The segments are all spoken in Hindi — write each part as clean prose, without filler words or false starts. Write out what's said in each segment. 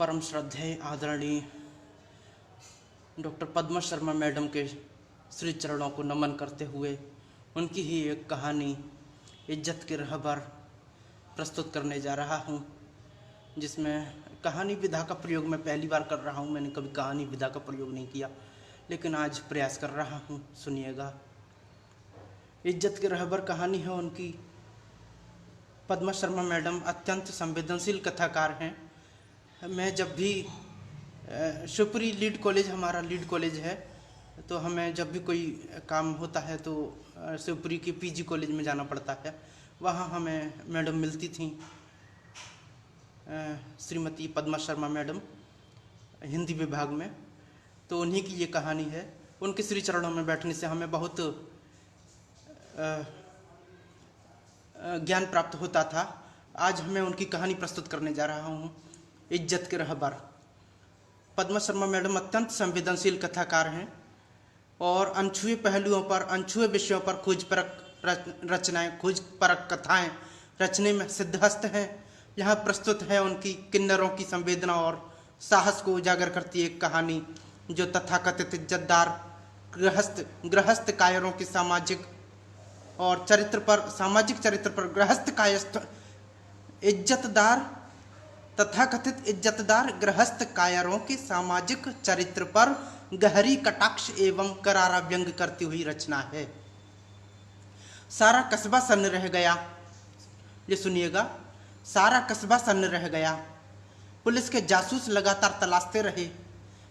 परम श्रद्धेय आदरणीय डॉक्टर पद्मा शर्मा मैडम के श्री चरणों को नमन करते हुए उनकी ही एक कहानी इज्जत के रहबर प्रस्तुत करने जा रहा हूँ, जिसमें कहानी विधा का प्रयोग मैं पहली बार कर रहा हूँ। मैंने कभी कहानी विधा का प्रयोग नहीं किया, लेकिन आज प्रयास कर रहा हूँ। सुनिएगा। इज्जत के रहबर कहानी है उनकी। पद्मा शर्मा मैडम अत्यंत संवेदनशील कथाकार हैं। मैं जब भी शिवपुरी लीड कॉलेज, हमारा लीड कॉलेज है, तो हमें जब भी कोई काम होता है तो शिवपुरी के पीजी कॉलेज में जाना पड़ता है। वहाँ हमें मैडम मिलती थी, श्रीमती पद्मा शर्मा मैडम, हिंदी विभाग में। तो उन्हीं की ये कहानी है। उनके श्री चरणों में बैठने से हमें बहुत ज्ञान प्राप्त होता था। आज मैं उनकी कहानी प्रस्तुत करने जा रहा हूँ, इज्जत के रहबर। पद्मा शर्मा मैडम अत्यंत संवेदनशील कथाकार हैं और अनछुए पहलुओं पर, अनछुए विषयों पर खोज परक कथाएं रचने में सिद्धहस्त हैं। यहाँ प्रस्तुत है उनकी किन्नरों की संवेदना और साहस को उजागर करती एक कहानी, जो तथाकथित इज्जतदार गृहस्थ कायरों के सामाजिक चरित्र पर गृहस्थ कायस्थ तथाकथित इज्जतदार गृहस्थ कायरों के सामाजिक चरित्र पर गहरी कटाक्ष एवं करारा व्यंग करती हुई रचना है। सारा कस्बा सन्न रह गया। ये सुनिएगा। सारा कस्बा सन्न रह गया। पुलिस के जासूस लगातार तलाशते रहे।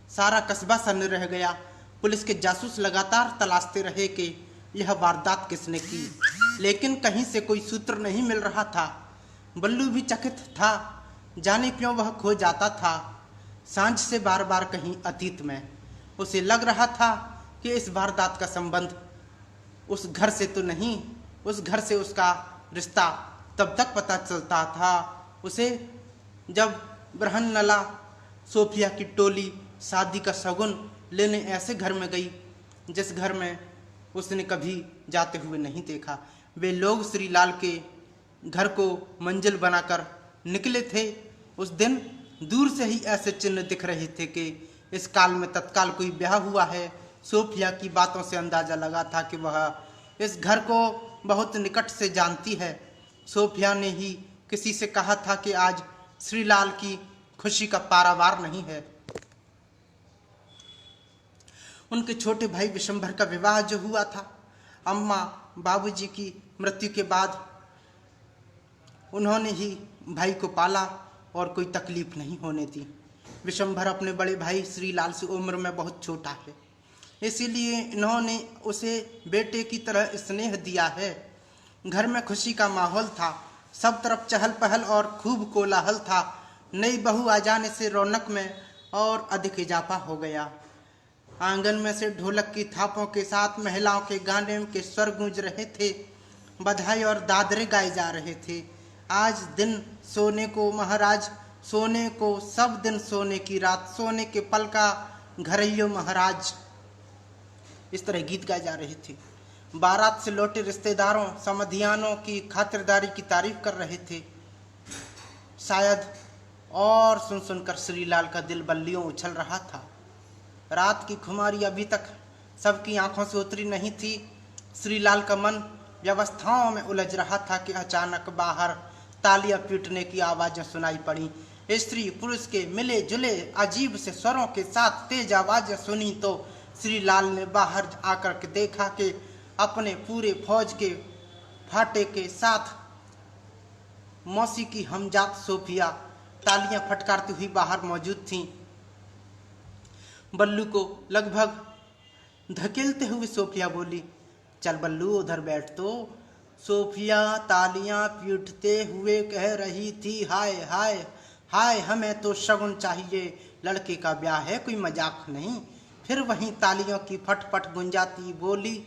सारा कस्बा सन्न रह गया। पुलिस के जासूस लगातार तलाशते रहे कि यह वारदात किसने की, लेकिन कहीं से कोई सूत्र नहीं मिल रहा था। बल्लू भी चकित था, जाने क्यों वह खो जाता था सांझ से बार बार कहीं अतीत में। उसे लग रहा था कि इस वारदात का संबंध उस घर से तो नहीं, उस घर से उसका रिश्ता तब तक पता चलता था उसे जब ब्रहनला सोफिया की टोली शादी का शगुन लेने ऐसे घर में गई जिस घर में उसने कभी जाते हुए नहीं देखा। वे लोग श्रीलाल के घर को मंजिल बनाकर निकले थे। उस दिन दूर से ही ऐसे चिन्ह दिख रहे थे कि इस काल में तत्काल कोई ब्याह हुआ है। सोफिया की बातों से अंदाजा लगा था कि वह इस घर को बहुत निकट से जानती है। सोफिया ने ही किसी से कहा था कि आज श्रीलाल की खुशी का पारावार नहीं है। उनके छोटे भाई विशंभर का विवाह जो हुआ था, अम्मा बाबूजी की मृत्यु के बाद उन्होंने ही भाई को पाला और कोई तकलीफ नहीं होने दी। विशंभर अपने बड़े भाई श्रीलाल से उम्र में बहुत छोटा है, इसीलिए इन्होंने उसे बेटे की तरह स्नेह दिया है। घर में खुशी का माहौल था, सब तरफ चहल पहल और खूब कोलाहल था। नई बहू आ जाने से रौनक में और अधिक इजाफा हो गया। आंगन में से ढोलक की थापों के साथ महिलाओं के गाने के स्वर गूंज रहे थे। बधाई और दादरे गाए जा रहे थे। आज दिन सोने को महाराज, सोने को सब दिन सोने की रात, सोने के पल का घरैयो महाराज, इस तरह गीत गाए जा रहे थे। बारात से लौटे रिश्तेदारों समधियानों की खातिरदारी की तारीफ कर रहे थे। शायद और सुन सुनकर श्रीलाल का दिल बल्लियों उछल रहा था। रात की खुमारी अभी तक सबकी आंखों से उतरी नहीं थी। श्रीलाल का मन व्यवस्थाओं में उलझ रहा था कि अचानक बाहर तालियां पीटने की आवाजें सुनाई पड़ी। स्त्री पुरुष के मिले जुले अजीब से स्वरों के साथ तेज आवाजें सुनी तो श्रीलाल ने बाहर आकर के देखा कि अपने पूरे फौज के फाटे के साथ मौसी की हमजात सोफिया तालियां फटकारती हुई बाहर मौजूद थीं। बल्लू को लगभग धकेलते हुए सोफिया बोली, चल बल्लू उधर बैठ। तो सोफिया तालियां पीटते हुए कह रही थी, हाय हाय हाय, हमें तो शगुन चाहिए, लड़के का ब्याह है, कोई मजाक नहीं। फिर वहीं तालियों की फटफट गुंजाती बोली,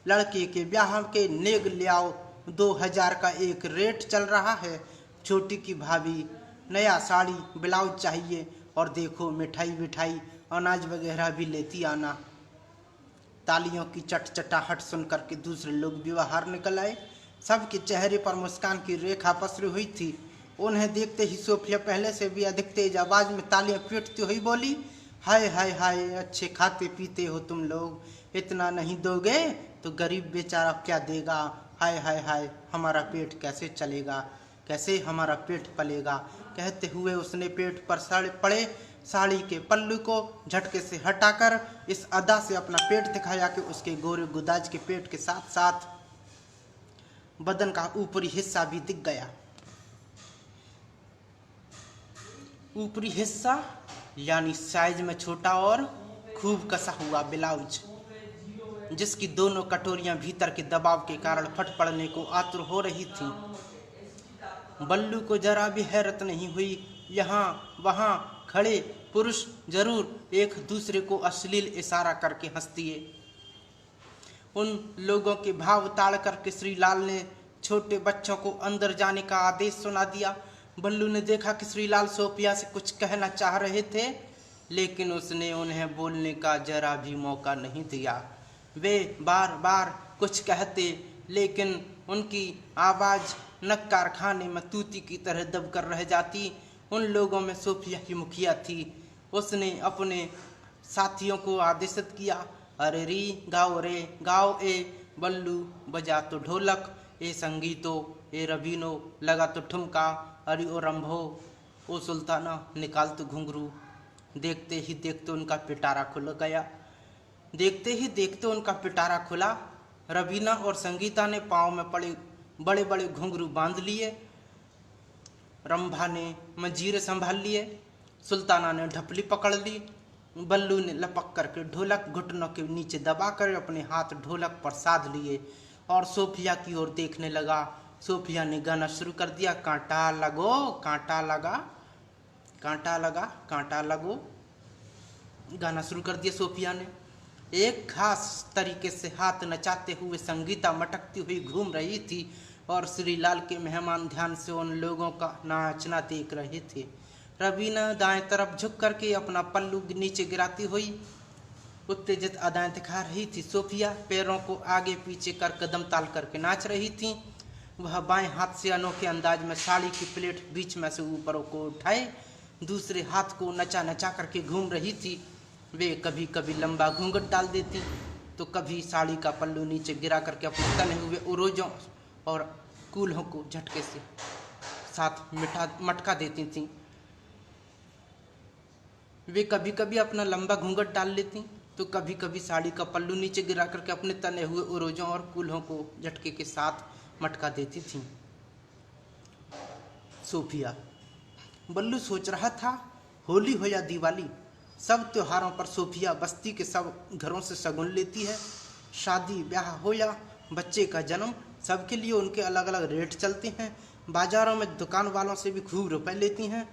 लड़के के ब्याह के नेग ले आओ, 2000 का एक रेट चल रहा है। छोटी की भाभी नया साड़ी ब्लाउज चाहिए, और देखो मिठाई विठाई अनाज वगैरह भी लेती आना। तालियों की चटचटाहट सुनकर के दूसरे लोग भी बाहर निकल आए। सबके चेहरे पर मुस्कान की रेखा पसरी हुई थी। उन्हें देखते ही सोफिया पहले से भी अधिक तेज आवाज में तालियां पीटती हुई बोली, हाय हाय हाय, अच्छे खाते पीते हो तुम लोग, इतना नहीं दोगे तो गरीब बेचारा क्या देगा। हाय हाय हाय, हमारा पेट कैसे चलेगा, कैसे हमारा पेट पलेगा। कहते हुए उसने पेट पर पड़े साड़ी के पल्लू को झटके से हटाकर इस अदा से अपना पेट दिखाया कि उसके गोरे गुदाज के पेट के साथ साथ बदन का ऊपरी हिस्सा भी दिख गया। ऊपरी हिस्सा यानी साइज में छोटा और खूब कसा हुआ ब्लाउज, जिसकी दोनों कटोरियां भीतर के दबाव के कारण फट पड़ने को आतुर हो रही थीं। बल्लू को जरा भी हैरत नहीं हुई। यहाँ वहाँ खड़े पुरुष जरूर एक दूसरे को अश्लील इशारा करके हंस दिए। उन लोगों के भाव ताड़ करके श्रीलाल ने छोटे बच्चों को अंदर जाने का आदेश सुना दिया। बल्लू ने देखा कि श्रीलाल सोफिया से कुछ कहना चाह रहे थे, लेकिन उसने उन्हें बोलने का जरा भी मौका नहीं दिया। वे बार बार कुछ कहते, लेकिन उनकी आवाज़ नक कारखाने में तूती की तरह दबकर रह जाती। उन लोगों में सोफिया ही मुखिया थी। उसने अपने साथियों को आदेशित किया, अरे री गाओ रे गाओ, ए बल्लू बजा तो ढोलक, ए संगीतो, ए रबीनो लगा तो ठुमका, अरे ओ रंभो, ओ सुल्ताना निकाल तो घुंघरू। देखते ही देखते उनका पिटारा खुल गया। देखते ही देखते उनका पिटारा खुला। रबीना और संगीता ने पाँव में पड़े बड़े बड़े घुंघरू बांध लिए। रंभा ने मंजीरे संभाल लिए। सुल्ताना ने ढपली पकड़ ली। बल्लू ने लपक करके ढोलक घुटनों के नीचे दबाकर अपने हाथ ढोलक पर साध लिए और सोफिया की ओर देखने लगा। सोफिया ने गाना शुरू कर दिया, कांटा लगो कांटा लगा, कांटा लगा कांटा लगो। गाना शुरू कर दिया सोफिया ने। एक खास तरीके से हाथ नचाते हुए संगीता मटकती हुई घूम रही थी और श्रीलाल के मेहमान ध्यान से उन लोगों का नाचना देख रहे थे। रबीना दाएं तरफ झुक करके अपना पल्लू नीचे गिराती हुई उत्तेजित अदाएं दिखा रही थी। सोफिया पैरों को आगे पीछे कर कदम ताल करके नाच रही थी। वह बाएं हाथ से अनोखे अंदाज में साड़ी की प्लेट बीच में से ऊपर को उठाए दूसरे हाथ को नचा नचा करके घूम रही थी। वे कभी कभी लंबा घूंघट डाल देती तो कभी साड़ी का पल्लू नीचे गिरा करके अपने तने हुए उरोजों और कूल्हों को झटके से साथ मटका देती थीं। वे कभी कभी अपना लंबा घूंघट डाल लेती तो कभी कभी साड़ी का पल्लू नीचे गिरा करके अपने तने हुए उरोजों और कूल्हों को झटके के साथ मटका देती थीं। सोफिया। बल्लू सोच रहा था, होली हो या दिवाली, सब त्योहारों पर सोफिया बस्ती के सब घरों से शगुन लेती है। शादी ब्याह हो या बच्चे का जन्म, सबके लिए उनके अलग अलग रेट चलते हैं। बाजारों में दुकान वालों से भी खूब रुपए लेती हैं,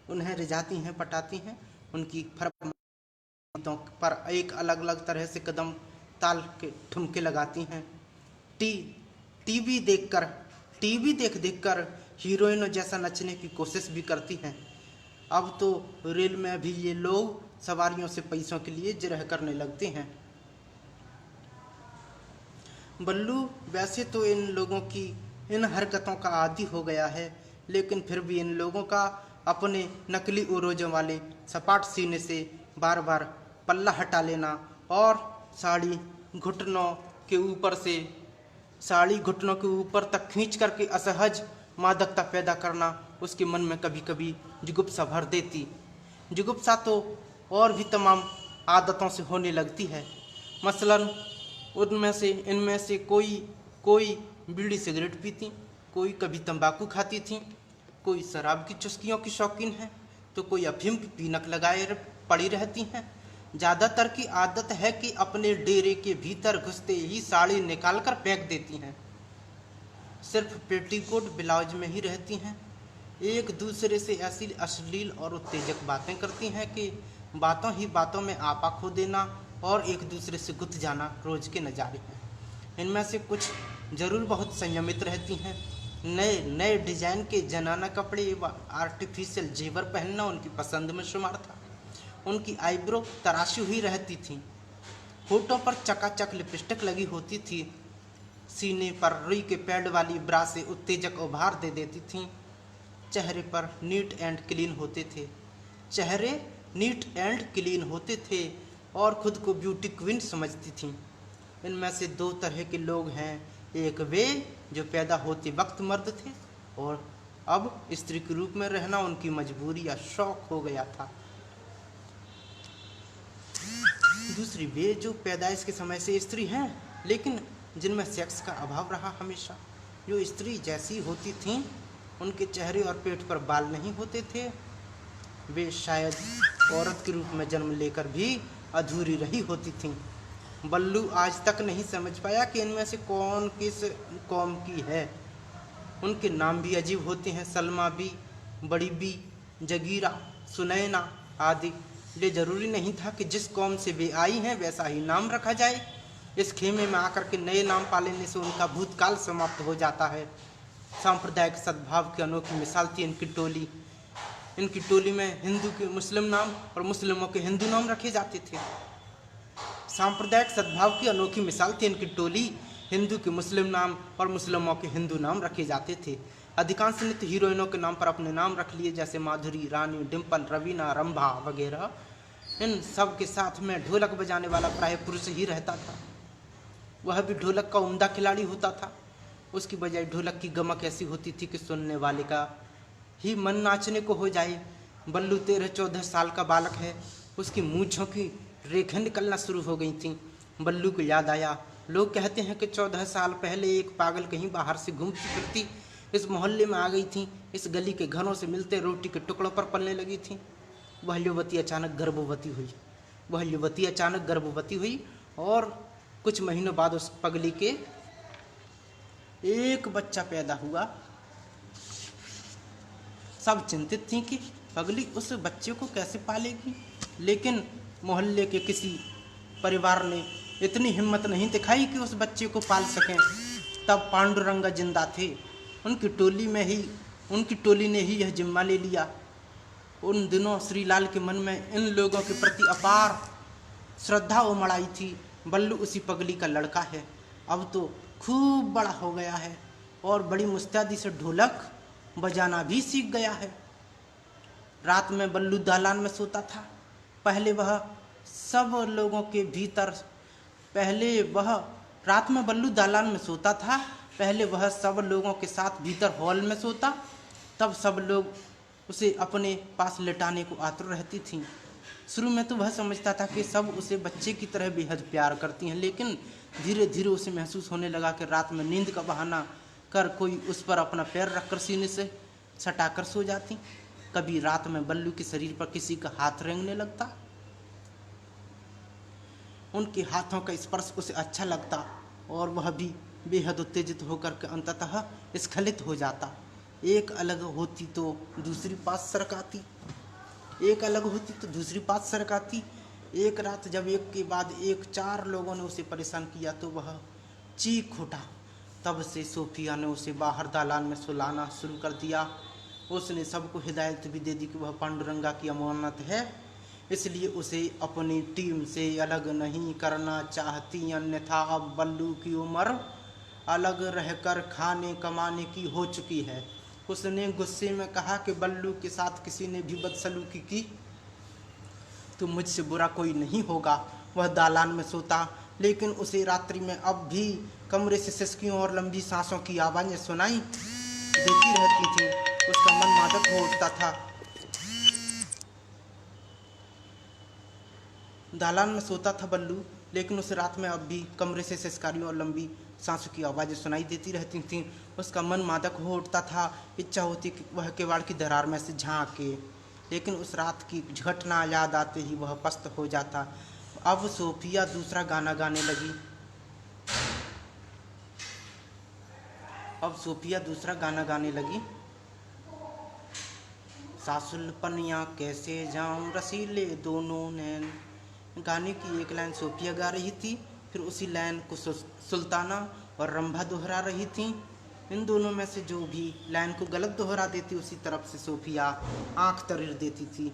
उन्हें रिझाती हैं, पटाती हैं। उनकी फरमाइशों पर एक अलग अलग तरह से कदम ताल के ठुमके लगाती हैं। टीवी देख कर हीरोइनों जैसा नचने की कोशिश भी करती हैं। अब तो रेल में भी ये लोग सवारियों से पैसों के लिए जिरह करने लगते हैं। बल्लू वैसे तो इन लोगों की इन हरकतों का आदी हो गया है, लेकिन फिर भी इन लोगों का अपने नकली उरोजों वाले सपाट सीने से बार बार पल्ला हटा लेना और साड़ी घुटनों के ऊपर तक खींच करके असहज मादकता पैदा करना उसके मन में कभी कभी जुगुप्सा भर देती। जुगुप्सा तो और भी तमाम आदतों से होने लगती है। मसलन इनमें से कोई बीड़ी सिगरेट पीती, कोई कभी तंबाकू खाती थी, कोई शराब की चुस्कियों की शौकीन है, तो कोई अफीम की पीनक लगाए पड़ी रहती हैं। ज़्यादातर की आदत है कि अपने डेरे के भीतर घुसते ही साड़ी निकालकर फेंक देती हैं। सिर्फ पेटीकोट ब्लाउज में ही रहती हैं। एक दूसरे से ऐसी अश्लील और उत्तेजक बातें करती हैं कि बातों ही बातों में आपा खो देना और एक दूसरे से गुथ जाना रोज के नज़ारे हैं। इनमें से कुछ जरूर बहुत संयमित रहती हैं। नए नए डिजाइन के जनाना कपड़े व आर्टिफिशियल जेवर पहनना उनकी पसंद में शुमार था। उनकी आईब्रो तराशी हुई रहती थी, होठों पर चकाचक लिपस्टिक लगी होती थी, सीने पर रुई के पैड वाली ब्रा से उत्तेजक उभार दे देती थीं। चेहरे पर नीट एंड क्लीन होते थे, चेहरे नीट एंड क्लीन होते थे और खुद को ब्यूटी क्वीन समझती थीं। इनमें से दो तरह के लोग हैं, एक वे जो पैदा होते वक्त मर्द थे और अब स्त्री के रूप में रहना उनकी मजबूरी या शौक हो गया था। दूसरी वे जो पैदाइश के समय से स्त्री हैं लेकिन जिनमें सेक्स का अभाव रहा हमेशा, जो स्त्री जैसी होती थीं, उनके चेहरे और पेट पर बाल नहीं होते थे, वे शायद औरत के रूप में जन्म लेकर भी अधूरी रही होती थीं। बल्लू आज तक नहीं समझ पाया कि इनमें से कौन किस कौम की है। उनके नाम भी अजीब होते हैं, सलमा बी, बड़ी बी, जगीरा, सुनैना आदि। ये जरूरी नहीं था कि जिस कौम से वे आई हैं वैसा ही नाम रखा जाए। इस खेमे में आकर के नए नाम पालने से उनका भूतकाल समाप्त हो जाता है। सांप्रदायिक सद्भाव की अनोखी मिसाल थी इनकी टोली। इनकी टोली में हिंदू के मुस्लिम नाम और मुस्लिमों के हिंदू नाम रखे जाते थे। सांप्रदायिक सद्भाव की अनोखी मिसाल थी इनकी टोली, हिंदू के मुस्लिम नाम और मुस्लिमों के हिंदू नाम रखे जाते थे। अधिकांश ने तो हीरोइनों के नाम पर अपने नाम रख लिए, जैसे माधुरी, रानी, डिम्पल, रवीना, रंभा वगैरह। इन सब के साथ में ढोलक बजाने वाला प्राय पुरुष ही रहता था। वह भी ढोलक का उम्दा खिलाड़ी होता था। उसकी बजाय ढोलक की गमक ऐसी होती थी कि सुनने वाले का ही मन नाचने को हो जाए। बल्लू 13-14 साल का बालक है। उसकी मूंछों की रेखें निकलना शुरू हो गई थीं। बल्लू को याद आया, लोग कहते हैं कि 14 साल पहले एक पागल कहीं बाहर से घूमती फिरती इस मोहल्ले में आ गई थी, इस गली के घरों से मिलते रोटी के टुकड़ों पर पलने लगी थी। वह युवती अचानक गर्भवती हुई और कुछ महीनों बाद उस पगली के एक बच्चा पैदा हुआ। सब चिंतित थी कि पगली उस बच्चे को कैसे पालेगी, लेकिन मोहल्ले के किसी परिवार ने इतनी हिम्मत नहीं दिखाई कि उस बच्चे को पाल सकें। तब पांडुरंगा जिंदा थे। उनकी टोली ने ही यह जिम्मा ले लिया। उन दिनों श्रीलाल के मन में इन लोगों के प्रति अपार श्रद्धा उमड़ आई थी। बल्लू उसी पगली का लड़का है। अब तो खूब बड़ा हो गया है और बड़ी मुस्तैदी से ढोलक बजाना भी सीख गया है। रात में बल्लू दालान में सोता था। पहले वह सब लोगों के साथ भीतर हॉल में सोता, तब सब लोग उसे अपने पास लेटाने को आतुर रहती थीं। शुरू में तो वह समझता था कि सब उसे बच्चे की तरह बेहद प्यार करती हैं, लेकिन धीरे धीरे उसे महसूस होने लगा कि रात में नींद का बहाना कर कोई उस पर अपना पैर रखकर सीने से सटाकर सो जाती। कभी रात में बल्लू के शरीर पर किसी का हाथ रेंगने लगता। उनके हाथों का स्पर्श उसे अच्छा लगता और वह भी बेहद उत्तेजित होकर के अंततः स्खलित हो जाता। एक अलग होती तो दूसरी पास सरकाती। एक रात जब एक के बाद एक 4 लोगों ने उसे परेशान किया तो वह चीख उठा। तब से सोफिया ने उसे बाहर दालान में सुलाना शुरू कर दिया। उसने सबको हिदायत भी दे दी कि वह पांडुरंगा की अमानत है, इसलिए उसे अपनी टीम से अलग नहीं करना चाहती, अन्यथा अब बल्लू की उम्र अलग रहकर खाने कमाने की हो चुकी है। उसने गुस्से में कहा कि बल्लू के साथ किसी ने भी बदसलूकी की तो मुझसे बुरा कोई नहीं होगा। वह दालान में सोता, लेकिन उसे रात्रि में अब भी कमरे से सिसकियों और लंबी सांसों की आवाज़ें सुनाई देती रहती थीं। उसका मन मादक हो उठता था। दालान में सोता था बल्लू, लेकिन उसे रात में अब भी कमरे से सिसकारियों और लंबी सांसों की आवाज़ें सुनाई देती रहती थीं। उसका मन मादक हो उठता था। इच्छा होती कि वह किवाड़ की दरार में से झांके, लेकिन उस रात की घटना याद आते ही वह पस्त हो जाता। अब सोफिया दूसरा गाना गाने लगी। सासुल पनिया कैसे जाऊं रसीले दोनों नैन। गाने की एक लाइन सोफिया गा रही थी, फिर उसी लाइन को सुल्ताना और रंभा दोहरा रही थी। इन दोनों में से जो भी लाइन को गलत दोहरा देती उसी तरफ से सोफिया आंख तरीर देती थी।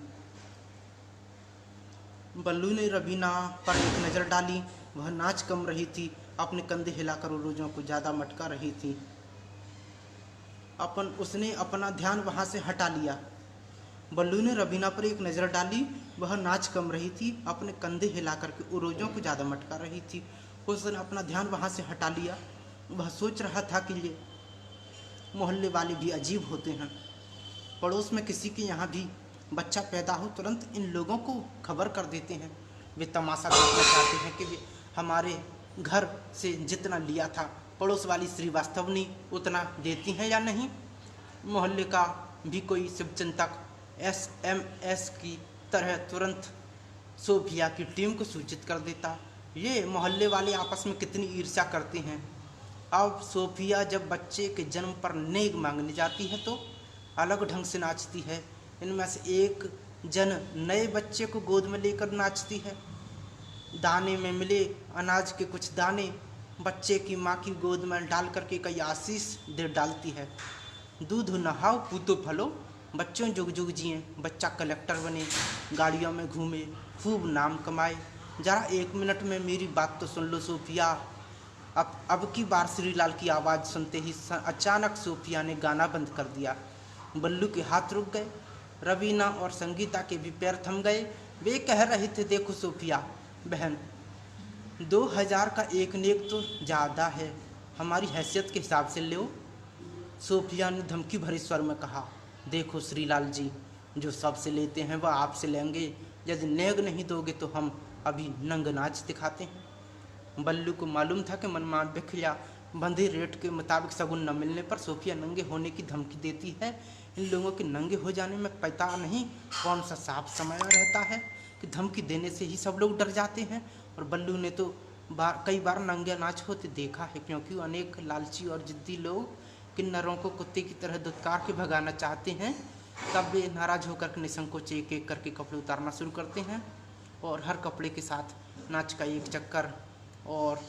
बल्लू ने रवीना पर एक नज़र डाली। वह नाच कम रही थी, अपने कंधे हिलाकर उलूजों को ज़्यादा मटका रही थी। उसने अपना ध्यान वहाँ से हटा लिया। बल्लू ने रवीना पर एक नज़र डाली। वह नाच कम रही थी, अपने कंधे हिला करके उरोजों को ज़्यादा मटका रही थी। उसने अपना ध्यान वहाँ से हटा लिया। वह सोच रहा था कि ये मोहल्ले वाले भी अजीब होते हैं। पड़ोस में किसी के यहाँ भी बच्चा पैदा हो तुरंत इन लोगों को खबर कर देते हैं। वे तमाशा देखना चाहते हैं कि वे हमारे घर से जितना लिया था पड़ोस वाली श्रीवास्तवनी उतना देती हैं या नहीं। मोहल्ले का भी कोई शुभचिंतक SMS की तरह तुरंत सोफिया की टीम को सूचित कर देता। ये मोहल्ले वाले आपस में कितनी ईर्ष्या करते हैं। अब सोफिया जब बच्चे के जन्म पर नेक मांगने जाती है तो अलग ढंग से नाचती है। इनमें से एक जन नए बच्चे को गोद में लेकर नाचती है। दाने में मिले अनाज के कुछ दाने बच्चे की माँ की गोद में डाल करके कई आशीष दे डालती है। दूध नहाओ पूतो फलो, बच्चों जुग जुग जिए, बच्चा कलेक्टर बने, गाड़ियों में घूमे, खूब नाम कमाए। ज़रा 1 मिनट में मेरी बात तो सुन लो सोफिया। अब की बार श्रीलाल की आवाज़ सुनते ही अचानक सोफिया ने गाना बंद कर दिया। बल्लू के हाथ रुक गए। रवीना और संगीता के भी पैर थम गए। वे कह रहे थे, देखो सोफिया बहन, 2000 का एक नेक तो ज़्यादा है, हमारी हैसियत के हिसाब से लो। सोफिया ने धमकी भरे स्वर में कहा, देखो श्रीलाल जी, जो सबसे लेते हैं वह आपसे लेंगे। यदि नेग नहीं दोगे तो हम अभी नंग नाच दिखाते हैं। बल्लू को मालूम था कि मनमान बिखिया बंधे रेट के मुताबिक सगुन न मिलने पर सोफिया नंगे होने की धमकी देती है। इन लोगों के नंगे हो जाने में पता नहीं कौन सा साफ समय रहता है कि धमकी देने से ही सब लोग डर जाते हैं। और बल्लू ने तो कई बार नंगे नाच होते देखा है, क्योंकि अनेक लालची और जिद्दी लोग किन्नरों को कुत्ते की तरह दुत्कार के भगाना चाहते हैं। तब वे नाराज होकर निसंकोच एक एक करके कपड़े उतारना शुरू करते हैं और हर कपड़े के साथ नाच का एक चक्कर और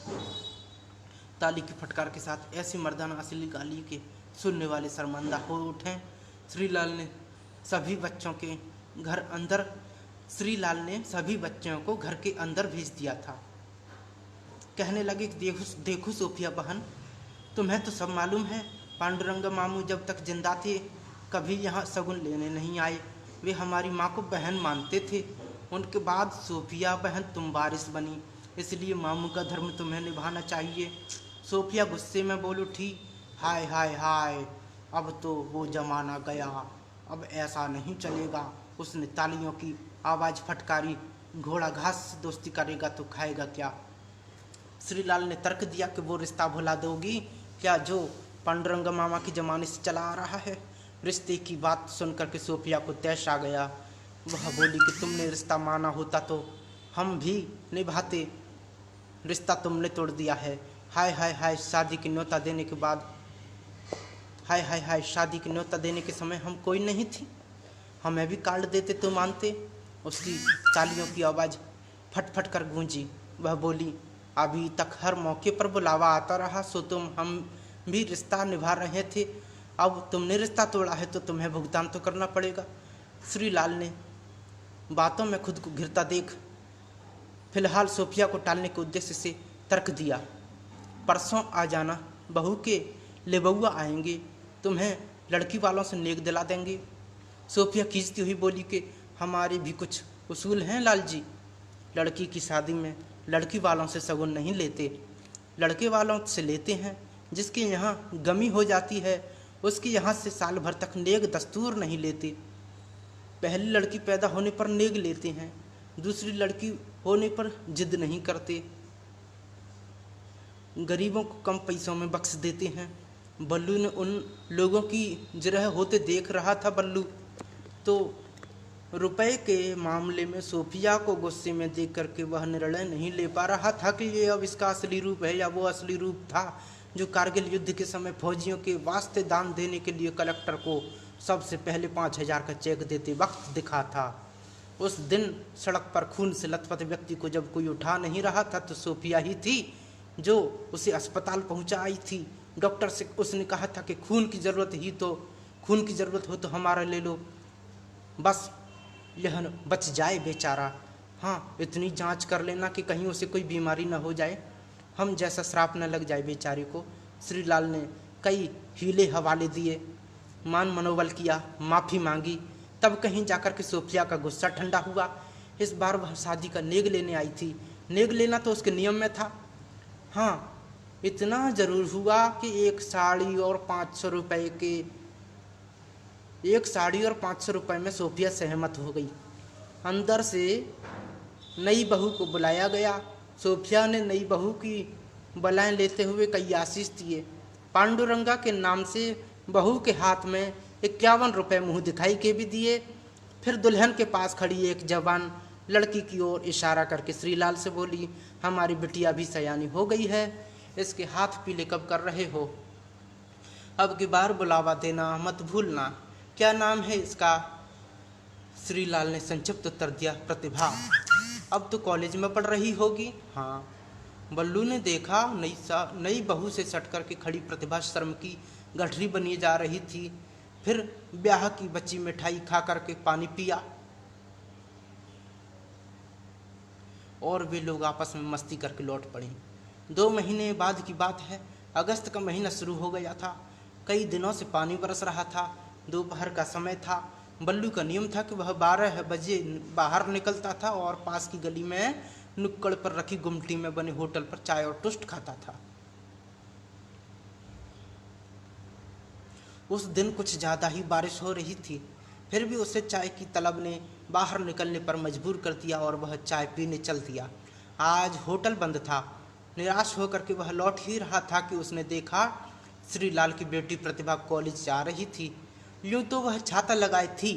ताली की फटकार के साथ ऐसी मर्दाना असली गाली के सुनने वाले शर्मिंदा हो उठें। श्रीलाल ने सभी बच्चों को घर के अंदर भेज दिया था। कहने लगे, देखो सोफिया बहन, तुम्हें तो सब मालूम है, पांडुरंग मामू जब तक जिंदा थे कभी यहाँ शगुन लेने नहीं आए। वे हमारी माँ को बहन मानते थे। उनके बाद सोफिया बहन तुम वारिस बनी, इसलिए मामू का धर्म तुम्हें निभाना चाहिए। सोफिया गुस्से में बोल उठी, हाय हाय हाय, अब तो वो जमाना गया, अब ऐसा नहीं चलेगा। उसने तालियों की आवाज़ फटकारी, घोड़ा घास से दोस्ती करेगा तो खाएगा क्या। श्रीलाल ने तर्क दिया कि वो रिश्ता भुला दोगी क्या जो पांडुरंग मामा के ज़माने से चला आ रहा है। रिश्ते की बात सुनकर के सोफिया को तैश आ गया। वह बोली कि तुमने रिश्ता माना होता तो हम भी निभाते, रिश्ता तुमने तोड़ दिया है। हाय हाय हाय, शादी की न्योता देने के बाद, हाय हाय हाय, शादी की न्योता देने के समय हम कोई नहीं थी, हमें भी कार्ड देते तो मानते। उसकी तालियों की आवाज़ फट फट कर गूंजी। वह बोली, अभी तक हर मौके पर बुलावा आता रहा, सो तुम हम भी रिश्ता निभा रहे थे। अब तुमने रिश्ता तोड़ा है तो तुम्हें भुगतान तो करना पड़ेगा। श्रीलाल ने बातों में खुद को घिरता देख फिलहाल सोफिया को टालने के उद्देश्य से तर्क दिया, परसों आ जाना, बहू के लेबुआ आएंगे, तुम्हें लड़की वालों से नेक दिला देंगे। सोफिया खींचती हुई बोली कि हमारे भी कुछ उसूल हैं लाल जी, लड़की की शादी में लड़की वालों से शगुन नहीं लेते, लड़के वालों से लेते हैं। जिसके यहाँ गमी हो जाती है उसके यहाँ से साल भर तक नेग दस्तूर नहीं लेते। पहली लड़की पैदा होने पर नेग लेते हैं, दूसरी लड़की होने पर जिद नहीं करते, गरीबों को कम पैसों में बख्श देते हैं। बल्लू ने उन लोगों की जिरह होते देख रहा था। बल्लू तो रुपए के मामले में सोफिया को गुस्से में देख करके वह निर्णय नहीं ले पा रहा था कि ये अब इसका असली रूप है या वो असली रूप था जो कारगिल युद्ध के समय फौजियों के वास्ते दान देने के लिए कलेक्टर को सबसे पहले 5000 का चेक देते वक्त दिखा था। उस दिन सड़क पर खून से लथपथ व्यक्ति को जब कोई उठा नहीं रहा था तो सोफिया ही थी जो उसे अस्पताल पहुंचाई थी। डॉक्टर से उसने कहा था कि खून की ज़रूरत हो तो हमारा ले लो, बस यह बच जाए बेचारा। हाँ, इतनी जांच कर लेना कि कहीं उसे कोई बीमारी न हो जाए, हम जैसा श्राप न लग जाए बेचारे को। श्रीलाल ने कई हीले हवाले दिए मान मनोबल किया, माफ़ी मांगी, तब कहीं जाकर के सोफिया का गुस्सा ठंडा हुआ। इस बार वह शादी का नेग लेने आई थी। नेग लेना तो उसके नियम में था। हाँ, इतना ज़रूर हुआ कि एक साड़ी और 500 रुपये में सोफिया सहमत हो गई। अंदर से नई बहू को बुलाया गया। सोफिया ने नई बहू की बलाएं लेते हुए कई आशीष दिए। पांडुरंगा के नाम से बहू के हाथ में 51 रुपये मुँह दिखाई के भी दिए। फिर दुल्हन के पास खड़ी एक जवान लड़की की ओर इशारा करके श्रीलाल से बोली, हमारी बिटिया भी सयानी हो गई है, इसके हाथ पीले कब कर रहे हो? अब की बार बुलावा देना मत भूलना। क्या नाम है इसका? श्रीलाल ने संक्षिप्त उत्तर दिया, प्रतिभा। अब तो कॉलेज में पढ़ रही होगी। हाँ। बल्लू ने देखा नई बहू से सट करके खड़ी प्रतिभा शर्म की गठरी बनी जा रही थी। फिर ब्याह की बच्ची मिठाई खा करके पानी पिया और वे लोग आपस में मस्ती करके लौट पड़े। 2 महीने बाद की बात है। अगस्त का महीना शुरू हो गया था। कई दिनों से पानी बरस रहा था। दोपहर का समय था। बल्लू का नियम था कि वह 12 बजे बाहर निकलता था और पास की गली में नुक्कड़ पर रखी गुमटी में बने होटल पर चाय और टोस्ट खाता था। उस दिन कुछ ज़्यादा ही बारिश हो रही थी। फिर भी उसे चाय की तलब ने बाहर निकलने पर मजबूर कर दिया और वह चाय पीने चल दिया। आज होटल बंद था। निराश होकर के वह लौट ही रहा था कि उसने देखा श्रीलाल की बेटी प्रतिभा कॉलेज जा रही थी। यूँ तो वह छाता लगाए थी,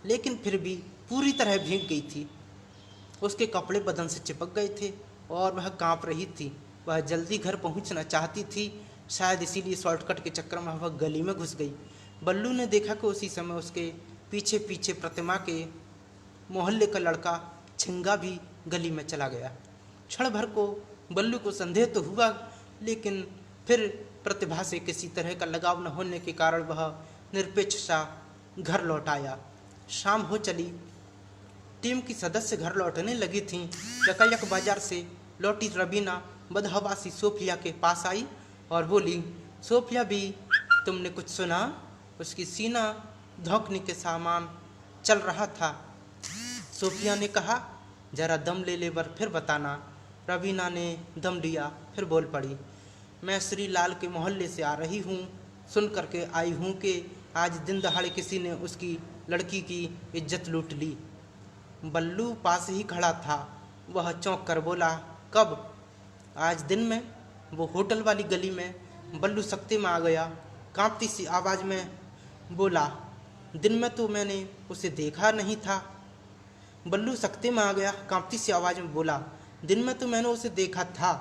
लेकिन फिर भी पूरी तरह भीग गई थी। उसके कपड़े बदन से चिपक गए थे और वह कांप रही थी। वह जल्दी घर पहुंचना चाहती थी। शायद इसीलिए शॉर्टकट के चक्कर में वह गली में घुस गई। बल्लू ने देखा कि उसी समय उसके पीछे पीछे प्रतिमा के मोहल्ले का लड़का छिंगा भी गली में चला गया। क्षण भर को बल्लू को संदेह तो हुआ, लेकिन फिर प्रतिभा से किसी तरह का लगाव न होने के कारण वह निरपेक्ष सा घर लौट आया। शाम हो चली। टीम की सदस्य घर लौटने लगी थीं। यकायक बाजार से लौटी रबीना बदहवासी सोफिया के पास आई और बोली, सोफिया भी, तुमने कुछ सुना? उसकी सीना धौंकने के सामान चल रहा था। सोफिया ने कहा, जरा दम ले ले वर फिर बताना। रबीना ने दम लिया, फिर बोल पड़ी, मैं श्रीलाल के मोहल्ले से आ रही हूँ। सुन करके आई हूँ कि आज दिन दहाड़े किसी ने उसकी लड़की की इज्जत लूट ली। बल्लू पास ही खड़ा था। वह चौंक कर बोला, कब? आज दिन में। वो होटल वाली गली में। बल्लू सख्ते में आ गया। कांपती सी आवाज़ में बोला, दिन में तो मैंने उसे देखा नहीं था। बल्लू सख्ते में आ गया। कांपती सी आवाज़ में बोला, दिन में तो मैंने उसे देखा था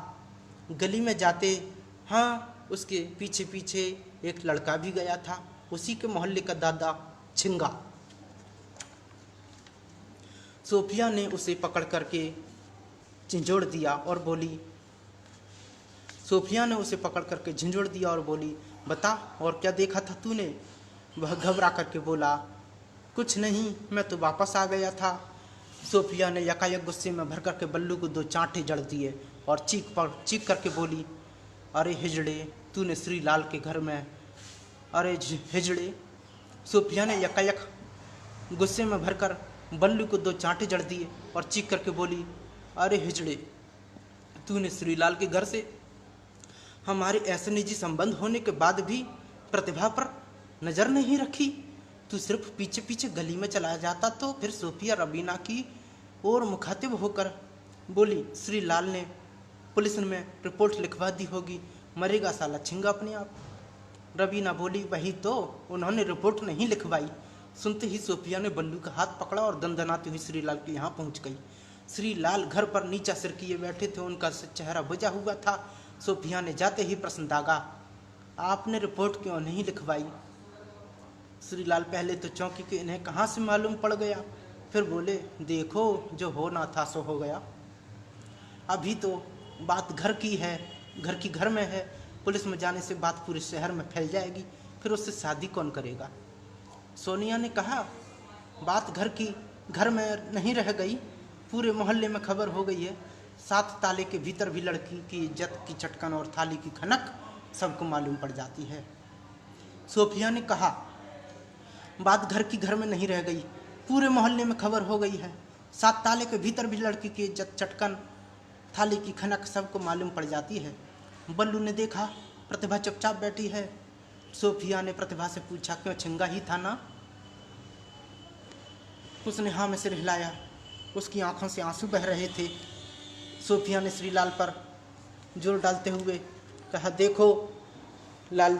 गली में जाते। हाँ, उसके पीछे पीछे एक लड़का भी गया था, उसी के मोहल्ले का दादा छिंगा। सोफिया ने उसे पकड़ करके झिंझोड़ दिया और बोली, बता, और क्या देखा था तूने? वह घबरा करके बोला, कुछ नहीं, मैं तो वापस आ गया था। सोफिया ने यकायक गुस्से में भर करके बल्लू को 2 चांटे जड़ दिए और चीख करके बोली, अरे हिजड़े, तूने श्रीलाल के घर में, अरे हिजड़े। सोफिया ने यकायक गुस्से में भरकर बल्लू को 2 चांटे जड़ दिए और चीख करके बोली, अरे हिजड़े, तूने श्रीलाल के घर से हमारे ऐसे निजी संबंध होने के बाद भी प्रतिभा पर नज़र नहीं रखी। तू सिर्फ पीछे पीछे गली में चला जाता तो। फिर सोफिया रबीना की ओर मुखातिब होकर बोली, श्रीलाल ने पुलिस में रिपोर्ट लिखवा दी होगी, मरेगा साला छिंगा अपने आप। रबीना बोली, वही तो, उन्होंने रिपोर्ट नहीं लिखवाई। सुनते ही सोफिया ने बल्लू का हाथ पकड़ा और दंदनाती हुई श्रीलाल के यहाँ पहुँच गई। श्रीलाल घर पर नीचा सिर किए बैठे थे। उनका चेहरा बुझा हुआ था। सोफिया ने जाते ही प्रश्न दागा, आपने रिपोर्ट क्यों नहीं लिखवाई? श्रीलाल पहले तो चौंकी कि इन्हें कहाँ से मालूम पड़ गया। फिर बोले, देखो, जो होना था सो हो गया। अभी तो बात घर की है, घर की घर में है। पुलिस में जाने से बात पूरे शहर में फैल जाएगी, फिर उससे शादी कौन करेगा? सोनिया ने कहा, बात घर में नहीं रह गई, पूरे मोहल्ले में खबर हो गई है। 7 ताले के भीतर भी लड़की की इज्जत की चटकन और थाली की खनक सबको मालूम पड़ जाती है। सोफिया ने कहा, बात घर की घर में नहीं रह गई, पूरे मोहल्ले में खबर हो गई है। 7 ताले के भीतर भी लड़की की इज्जत, चटकन, थाली की खनक सबको मालूम पड़ जाती है। बल्लू ने देखा प्रतिभा चुपचाप बैठी है। सोफिया ने प्रतिभा से पूछा, क्यों, छिंगा ही था ना? उसने हाँ में सिर हिलाया। उसकी आंखों से आंसू बह रहे थे। सोफिया ने श्रीलाल पर जोर डालते हुए कहा, देखो लाल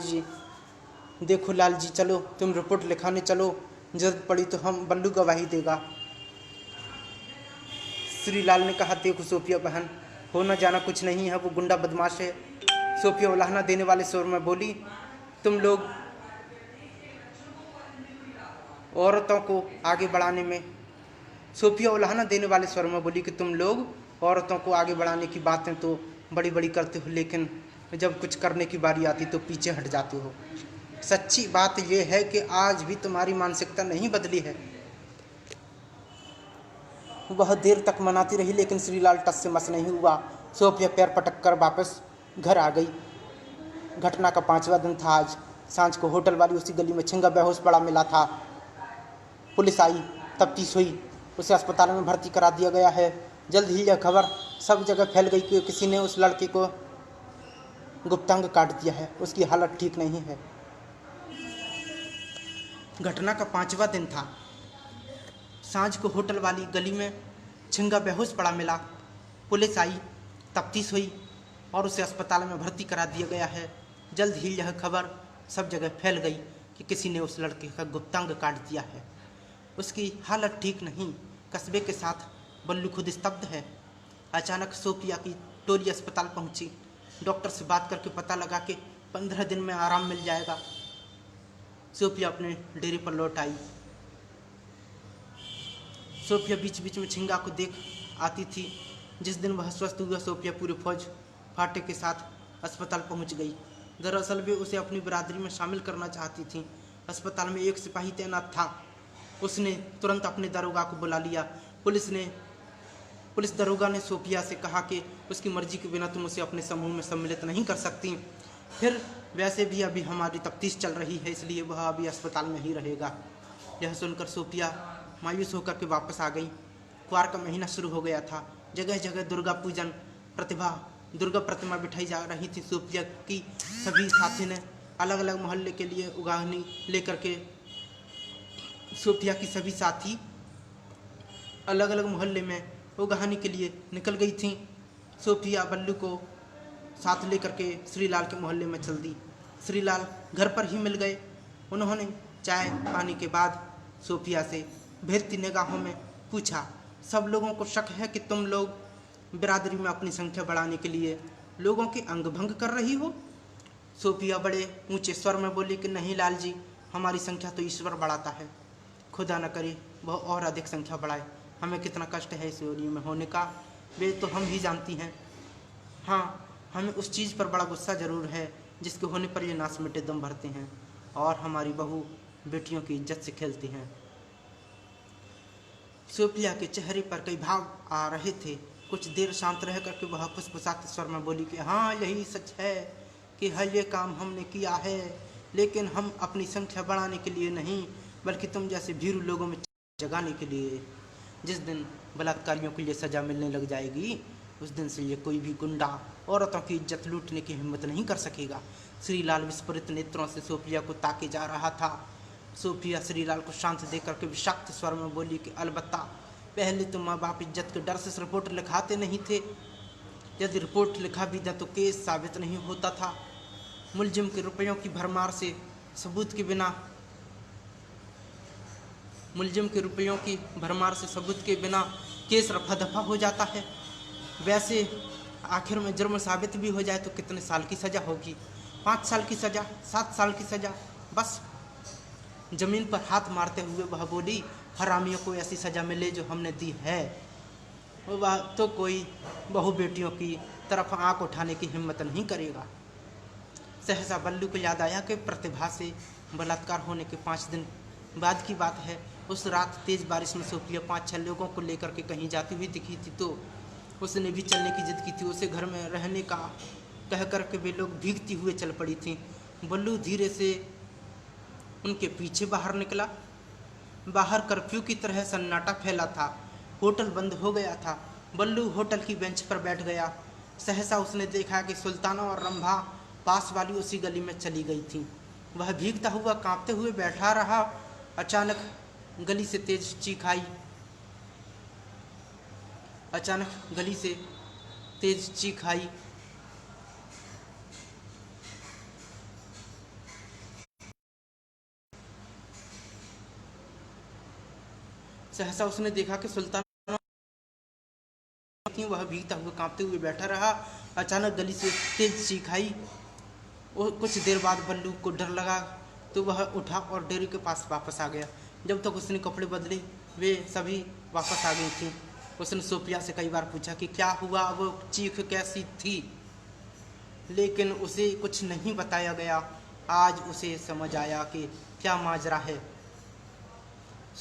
जी, चलो तुम रिपोर्ट लिखाने चलो, जरूरत पड़ी तो हम बल्लू गवाही देगा। श्रीलाल ने कहा, देखो सोफिया बहन, होना जाना कुछ नहीं है, वो गुंडा बदमाश है। सोफिया उलाहना देने वाले स्वर में बोली, तुम लोग औरतों को आगे बढ़ाने में सोफिया उलाहना देने वाले स्वर में बोली कि तुम लोग औरतों को आगे बढ़ाने की बातें तो बड़ी बड़ी करते हो, लेकिन जब कुछ करने की बारी आती तो पीछे हट जाते हो। सच्ची बात यह है कि आज भी तुम्हारी मानसिकता नहीं बदली है। वह देर तक मनाती रही, लेकिन श्रीलाल टस से मस नहीं हुआ। सोफिया पैर पटक कर वापस घर आ गई। घटना का 5वां दिन था आज। सांझ को होटल वाली उसी गली में छिंगा बेहोश पड़ा मिला था। पुलिस आई, तफ्तीश हुई, उसे अस्पताल में भर्ती करा दिया गया है। जल्द ही यह खबर सब जगह फैल गई कि किसी ने उस लड़के को गुप्तांग काट दिया है, उसकी हालत ठीक नहीं है। घटना का 5वां दिन था। सांझ को होटल वाली गली में छिंगा बेहोश पड़ा मिला। पुलिस आई, तफ्तीश हुई और उसे अस्पताल में भर्ती करा दिया गया है। जल्द ही यह खबर सब जगह फैल गई कि किसी ने उस लड़के का गुप्तांग काट दिया है, उसकी हालत ठीक नहीं। कस्बे के साथ बल्लू खुद स्तब्ध है। अचानक सोफिया की टोली अस्पताल पहुंची। डॉक्टर से बात करके पता लगा कि 15 दिन में आराम मिल जाएगा। सोफिया अपने डेरे पर लौट आई। सोफिया बीच बीच में छिंगा को देख आती थी। जिस दिन वह स्वस्थ हुआ, सोफिया पूरी फौज फाटे के साथ अस्पताल पहुंच गई। दरअसल वे उसे अपनी बिरादरी में शामिल करना चाहती थी। अस्पताल में एक सिपाही तैनात था। उसने तुरंत अपने दरोगा को बुला लिया। पुलिस दरोगा ने सोफिया से कहा कि उसकी मर्जी के बिना तुम उसे अपने समूह में सम्मिलित नहीं कर सकती। फिर वैसे भी अभी हमारी तफ्तीश चल रही है, इसलिए वह अभी अस्पताल में ही रहेगा। यह सुनकर सोफिया मायूस होकर के वापस आ गई। क्वार का महीना शुरू हो गया था। जगह जगह दुर्गा पूजन, दुर्गा प्रतिमा बिठाई जा रही थी। सोफिया की सभी साथी ने अलग अलग मोहल्ले के लिए उगाहनी लेकर के सोफिया की सभी साथी अलग अलग मोहल्ले में उगाहनी के लिए निकल गई थी। सोफिया बल्लू को साथ लेकर के श्रीलाल के मोहल्ले में चल दी। श्रीलाल घर पर ही मिल गए। उन्होंने चाय पानी के बाद सोफिया से भेदती निगाहों में पूछा, सब लोगों को शक है कि तुम लोग बिरादरी में अपनी संख्या बढ़ाने के लिए लोगों के अंग भंग कर रही हो? सोफिया बड़े ऊंचे स्वर में बोली कि नहीं लाल जी, हमारी संख्या तो ईश्वर बढ़ाता है, खुदा न करे वह और अधिक संख्या बढ़ाए। हमें कितना कष्ट है इस योनि में होने का, वे तो हम ही जानती हैं। हाँ, हमें उस चीज़ पर बड़ा गुस्सा जरूर है जिसके होने पर ये नाश मिटे दम भरते हैं और हमारी बहू बेटियों की इज्जत से खेलती हैं। सोफिया के चेहरे पर कई भाव आ रहे थे। कुछ देर शांत रह करके वह फुसफुसाते स्वर में बोली कि हाँ, यही सच है कि हर ये काम हमने किया है, लेकिन हम अपनी संख्या बढ़ाने के लिए नहीं, बल्कि तुम जैसे भीरू लोगों में जगाने के लिए। जिस दिन बलात्कारियों को ये सज़ा मिलने लग जाएगी, उस दिन से ये कोई भी गुंडा औरतों की इज्जत लूटने की हिम्मत नहीं कर सकेगा। श्रीलाल विस्फोरित नेत्रों से सोफिया को ताके जा रहा था। सोफिया श्रीलाल को शांत देकर के विषाक्त स्वर में बोली कि अलबत्ता पहले तो माँ बाप इज्जत के डर से रिपोर्ट लिखाते नहीं थे। यदि रिपोर्ट लिखा भी था तो केस साबित नहीं होता था। मुलजिम के रुपयों की भरमार से सबूत के बिना केस रफा दफा हो जाता है। वैसे आखिर में जुर्म साबित भी हो जाए तो कितने साल की सज़ा होगी? 5 साल की सज़ा, 7 साल की सज़ा, बस। जमीन पर हाथ मारते हुए वह बोली, हरामियों को ऐसी सज़ा मिले जो हमने दी है, वह तो कोई बहू बेटियों की तरफ आंख उठाने की हिम्मत नहीं करेगा। सहसा बल्लू को याद आया कि प्रतिभा से बलात्कार होने के 5 दिन बाद की बात है। उस रात तेज़ बारिश में सोफिया 5-6 लोगों को लेकर के कहीं जाती हुई दिखी थी, तो उसने भी चलने की जिद की थी। उसे घर में रहने का कह कर के वे लोग भीगती हुए चल पड़ी थी। बल्लू धीरे से उनके पीछे बाहर निकला। बाहर कर्फ्यू की तरह सन्नाटा फैला था। होटल बंद हो गया था। बल्लू होटल की बेंच पर बैठ गया। सहसा उसने देखा कि सुल्ताना और रंभा पास वाली उसी गली में चली गई थीं। वह भीगता हुआ कांपते हुए बैठा रहा। अचानक गली से तेज चीख आई। सहसा उसने देखा कि सुल्ताना थी। वह भीगता हुआ कांपते हुए बैठा रहा। अचानक गली से तेज चीख आई। कुछ देर बाद बल्लू को डर लगा तो वह उठा और डेरे के पास वापस आ गया। जब तक उसने कपड़े बदले वे सभी वापस आ गई थीं। उसने सोफिया से कई बार पूछा कि क्या हुआ, वो चीख कैसी थी, लेकिन उसे कुछ नहीं बताया गया। आज उसे समझ आया कि क्या माजरा है।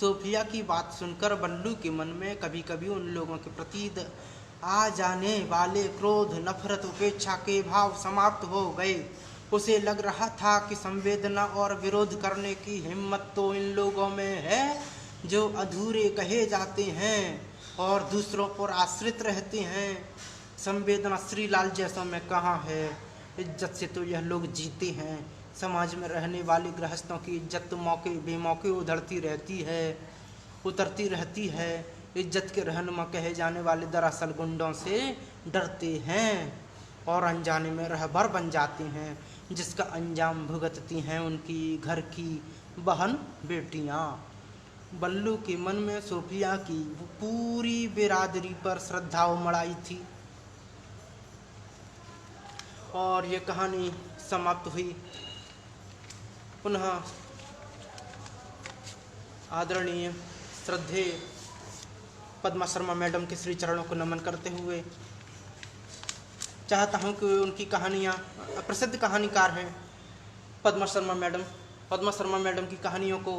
सोफिया की बात सुनकर बल्लू के मन में कभी कभी उन लोगों के प्रति आ जाने वाले क्रोध, नफरत, उपेक्षा के भाव समाप्त हो गए। उसे लग रहा था कि संवेदना और विरोध करने की हिम्मत तो इन लोगों में है जो अधूरे कहे जाते हैं और दूसरों पर आश्रित रहते हैं। संवेदना श्रीलाल जैसों में कहाँ है। इज्जत से तो यह लोग जीते हैं। समाज में रहने वाले गृहस्थों की इज्जत मौके बेमौके उतरती रहती है। इज्जत के रहनुमा कहे जाने वाले दरअसल गुंडों से डरते हैं और अनजाने में रहबर बन जाते हैं, जिसका अंजाम भुगतती हैं उनकी घर की बहन बेटियां। बल्लू के मन में सोफिया की पूरी बिरादरी पर श्रद्धा उमड़ आई थी। और ये कहानी समाप्त हुई। पुनः आदरणीय श्रद्धेय पद्मा शर्मा मैडम के श्री चरणों को नमन करते हुए चाहता हूँ कि उनकी कहानियाँ, प्रसिद्ध कहानीकार हैं पद्मा शर्मा मैडम की कहानियों को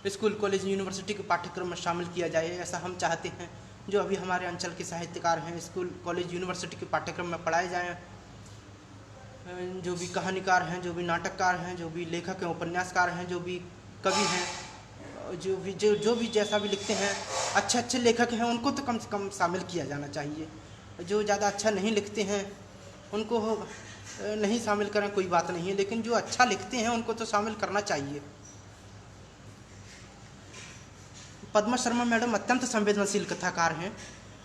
स्कूल, कॉलेज, यूनिवर्सिटी के पाठ्यक्रम में शामिल किया जाए, ऐसा हम चाहते हैं। जो अभी हमारे अंचल के साहित्यकार हैं स्कूल, कॉलेज, यूनिवर्सिटी के पाठ्यक्रम में पढ़ाए जाएँ। जो भी कहानीकार हैं, जो भी नाटककार हैं, जो भी लेखक हैं, उपन्यासकार हैं, जो भी कवि हैं, जो भी जैसा भी लिखते हैं, अच्छे लेखक हैं, उनको तो कम से कम शामिल किया जाना चाहिए। जो ज़्यादा अच्छा नहीं लिखते हैं उनको नहीं शामिल करें, कोई बात नहीं है, लेकिन जो अच्छा लिखते हैं उनको तो शामिल करना चाहिए। पद्मा शर्मा मैडम अत्यंत संवेदनशील कथाकार हैं।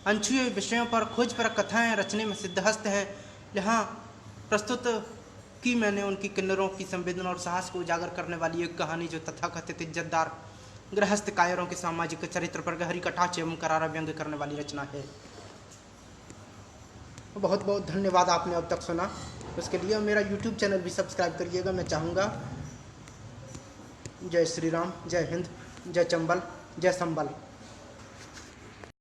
अनछुए विषयों पर खोजपरक कथाएं रचने में सिद्धहस्त हैं। यहाँ प्रस्तुत की मैंने उनकी किन्नरों की संवेदना और साहस को उजागर करने वाली एक कहानी, जो तथाकथित इज्जतदार गृहस्थ कायरों के सामाजिक चरित्र पर गहरी कटाक्ष एवं करारा व्यंग्य करने वाली रचना है। बहुत बहुत धन्यवाद आपने अब तक सुना। उसके लिए मेरा YouTube चैनल भी सब्सक्राइब करिएगा, मैं चाहूँगा। जय श्री राम, जय हिंद, जय चंबल, जय संबल।